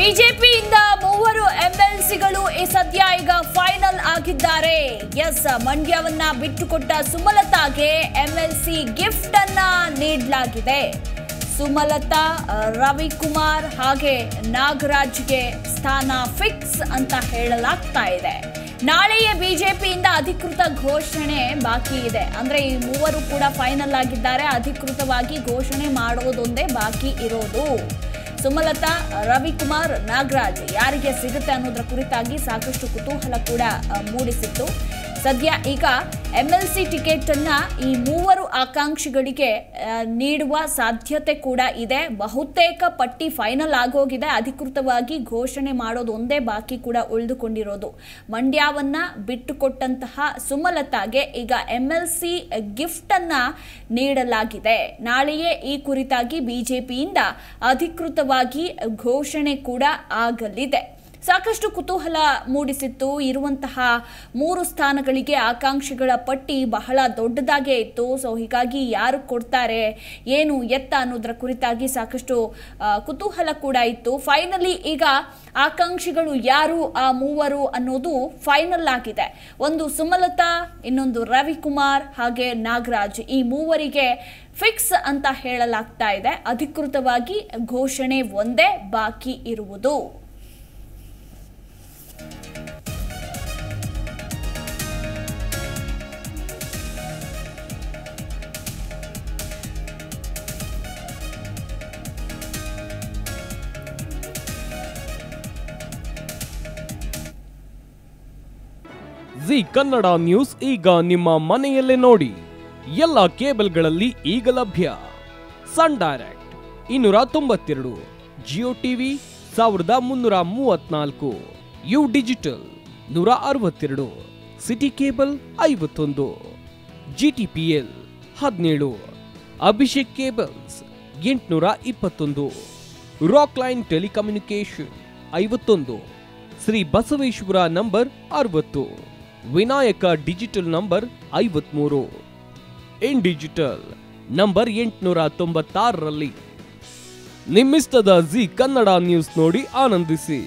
ಬಿಜೆಪಿಯಿಂದ ಮೂವರು ಎಂಎಲ್ಸಿಗಳು ಸದ್ಯ ಈಗ ಫೈನಲ್ ಆಗಿದ್ದಾರೆ. ಎಸ್, ಮಂಡ್ಯವನ್ನ ಬಿಟ್ಟುಕೊಟ್ಟ ಸುಮಲತಾಗೆ ಎಂಎಲ್ಸಿ ಗಿಫ್ಟ್ ಅನ್ನ ನೀಡಲಾಗಿದೆ. ಸುಮಲತಾ, ರವಿಕುಮಾರ್ ಹಾಗೆ ನಾಗರಾಜ್ಗೆ ಸ್ಥಾನ ಫಿಕ್ಸ್ ಅಂತ ಹೇಳಲಾಗ್ತಾ ಇದೆ. ನಾಳೆಯೇ ಬಿಜೆಪಿಯಿಂದ ಅಧಿಕೃತ ಘೋಷಣೆ ಬಾಕಿ ಇದೆ. ಅಂದ್ರೆ ಈ ಮೂವರು ಕೂಡ ಫೈನಲ್ ಆಗಿದ್ದಾರೆ. ಅಧಿಕೃತವಾಗಿ ಘೋಷಣೆ ಮಾಡೋದೊಂದೇ ಬಾಕಿ ಇರೋದು. ಸುಮಲತಾ, ರವಿಕುಮಾರ್, ನಾಗರಾಜ್ ಯಾರಿಗೆ ಸಿಗುತ್ತೆ ಅನ್ನೋದರ ಕುರಿತಾಗಿ ಸಾಕಷ್ಟು ಕುತೂಹಲ ಕೂಡ ಮೂಡಿಸಿತ್ತು. ಸದ್ಯ ಈಗ ಎಂಎಲ್ಸಿ ಟಿಕೆಟ್ ಅನ್ನ ಈ ಮೂವರು ಆಕಾಂಕ್ಷಿಗಳಿಗೆ ನೀಡುವ ಸಾಧ್ಯತೆ ಕೂಡ ಇದೆ. ಬಹುತೇಕ ಪಟ್ಟಿ ಫೈನಲ್ ಆಗೋಗಿದೆ. ಅಧಿಕೃತವಾಗಿ ಘೋಷಣೆ ಮಾಡೋದು ಒಂದೇ ಬಾಕಿ ಕೂಡ ಉಳಿದುಕೊಂಡಿರೋದು. ಮಂಡ್ಯವನ್ನ ಬಿಟ್ಟುಕೊಟ್ಟಂತಹ ಸುಮಲತಾಗೆ ಈಗ ಎಂಎಲ್ಸಿ ಗಿಫ್ಟ್ ಅನ್ನ ನೀಡಲಾಗಿದೆ. ನಾಳೆಯೇ ಈ ಕುರಿತಾಗಿ ಬಿಜೆಪಿಯಿಂದ ಅಧಿಕೃತವಾಗಿ ಘೋಷಣೆ ಕೂಡ ಆಗಲಿದೆ. ಸಾಕಷ್ಟು ಕುತೂಹಲ ಮೂಡಿಸಿತ್ತು. ಇರುವಂತಹ 3 ಸ್ಥಾನಗಳಿಗೆ ಆಕಾಂಕ್ಷಿಗಳ ಪಟ್ಟಿ ಬಹಳ ದೊಡ್ಡದಾಗೇ ಇತ್ತು. ಸೊ ಹೀಗಾಗಿ ಯಾರು ಕೊಡ್ತಾರೆ, ಏನು ಎತ್ತ ಅನ್ನೋದರ ಕುರಿತಾಗಿ ಸಾಕಷ್ಟು ಕುತೂಹಲ ಕೂಡ ಇತ್ತು. ಫೈನಲಿ ಈಗ ಆಕಾಂಕ್ಷಿಗಳು ಯಾರು, ಆ ಮೂವರು ಅನ್ನೋದು ಫೈನಲ್ ಆಗಿದೆ. ಒಂದು ಸುಮಲತಾ, ಇನ್ನೊಂದು ರವಿಕುಮಾರ್ ಹಾಗೆ ನಾಗರಾಜ್, ಈ ಮೂವರಿಗೆ ಫಿಕ್ಸ್ ಅಂತ ಹೇಳಲಾಗ್ತಾ ಇದೆ. ಅಧಿಕೃತವಾಗಿ ಘೋಷಣೆ ಒಂದೇ ಬಾಕಿ ಇರುವುದು. ಜಿ ಕನ್ನಡ ನ್ಯೂಸ್ ಈಗ ನಿಮ್ಮ ಮನೆಯಲ್ಲೇ ನೋಡಿ. ಎಲ್ಲ ಕೇಬಲ್ಗಳಲ್ಲಿ ಈಗ ಲಭ್ಯ. Sun Direct 292, Jio TV 1334, U digital 162, SITI cable 51, GTPL 17, Abhishek cables 821, Rockline telecommunication 51, Shri Basaveshwara number 60, Vinayaka digital number 53, in digital number 896ರಲ್ಲಿ. ನಿಮ್ಮಿಷ್ಟದ ಜಿ ಕನ್ನಡ ನ್ಯೂಸ್ ನೋಡಿ ಆನಂದಿಸಿ.